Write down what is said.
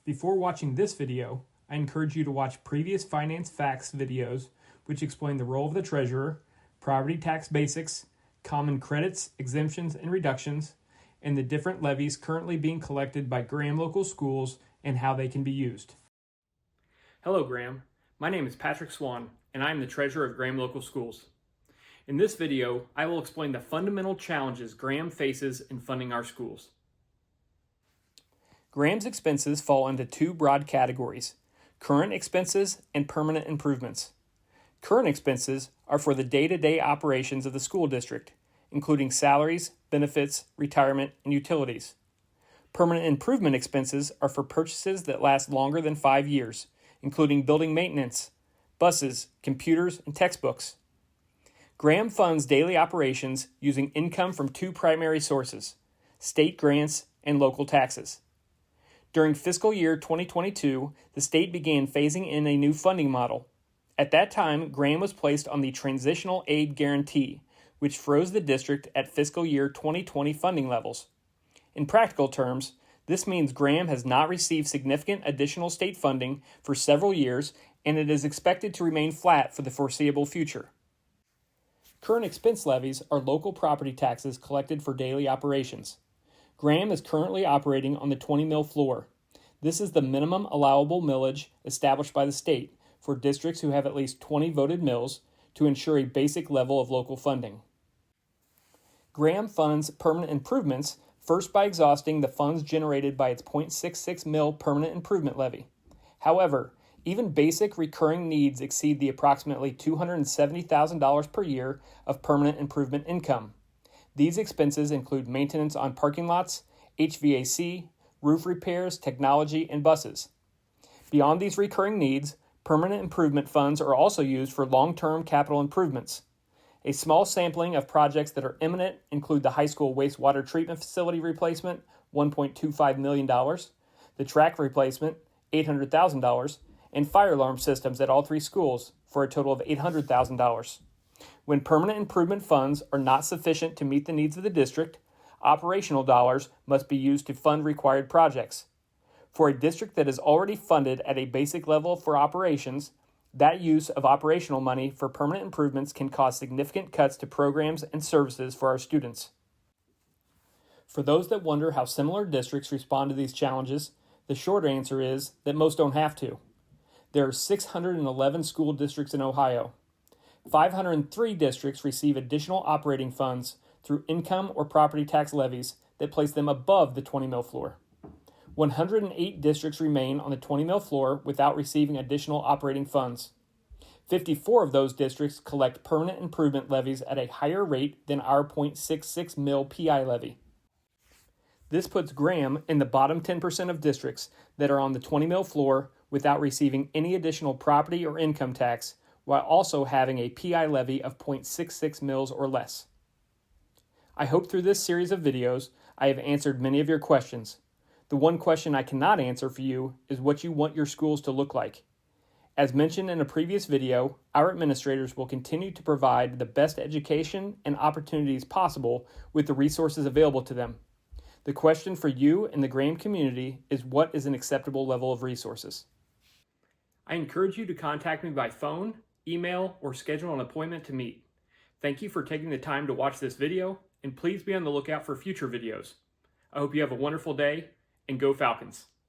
Before watching this video, I encourage you to watch previous Finance Facts videos which explain the role of the treasurer, property tax basics, common credits, exemptions, and reductions, and the different levies currently being collected by Graham Local Schools and how they can be used. Hello Graham, my name is Patrick Swan and I am the treasurer of Graham Local Schools. In this video, I will explain the fundamental challenges Graham faces in funding our schools. Graham's expenses fall into two broad categories: current expenses and permanent improvements. Current expenses are for the day-to-day operations of the school district, including salaries, benefits, retirement, and utilities. Permanent improvement expenses are for purchases that last longer than 5 years, including building maintenance, buses, computers, and textbooks. Graham funds daily operations using income from two primary sources: state grants and local taxes. During fiscal year 2022, the state began phasing in a new funding model. At that time, Graham was placed on the Transitional Aid Guarantee, which froze the district at fiscal year 2020 funding levels. In practical terms, this means Graham has not received significant additional state funding for several years, and it is expected to remain flat for the foreseeable future. Current expense levies are local property taxes collected for daily operations. Graham is currently operating on the 20 mil floor. This is the minimum allowable millage established by the state for districts who have at least 20 voted mills to ensure a basic level of local funding. Graham funds permanent improvements first by exhausting the funds generated by its 0.66 mil permanent improvement levy. However, even basic recurring needs exceed the approximately $270,000 per year of permanent improvement income. These expenses include maintenance on parking lots, HVAC, roof repairs, technology, and buses. Beyond these recurring needs, permanent improvement funds are also used for long-term capital improvements. A small sampling of projects that are imminent include the high school wastewater treatment facility replacement, $1.25 million, the track replacement, $800,000, and fire alarm systems at all three schools for a total of $800,000. When permanent improvement funds are not sufficient to meet the needs of the district, operational dollars must be used to fund required projects. For a district that is already funded at a basic level for operations, that use of operational money for permanent improvements can cause significant cuts to programs and services for our students. For those that wonder how similar districts respond to these challenges, the short answer is that most don't have to. There are 611 school districts in Ohio. 503 districts receive additional operating funds through income or property tax levies that place them above the 20 mil floor. 108 districts remain on the 20 mil floor without receiving additional operating funds. 54 of those districts collect permanent improvement levies at a higher rate than our 0.66 mil PI levy. This puts Graham in the bottom 10% of districts that are on the 20 mil floor without receiving any additional property or income tax, while also having a PI levy of 0.66 mils or less. I hope through this series of videos I have answered many of your questions. The one question I cannot answer for you is what you want your schools to look like. As mentioned in a previous video, our administrators will continue to provide the best education and opportunities possible with the resources available to them. The question for you and the Graham community is, what is an acceptable level of resources? I encourage you to contact me by phone, email, or schedule an appointment to meet. Thank you for taking the time to watch this video, and please be on the lookout for future videos. I hope you have a wonderful day, and go Falcons!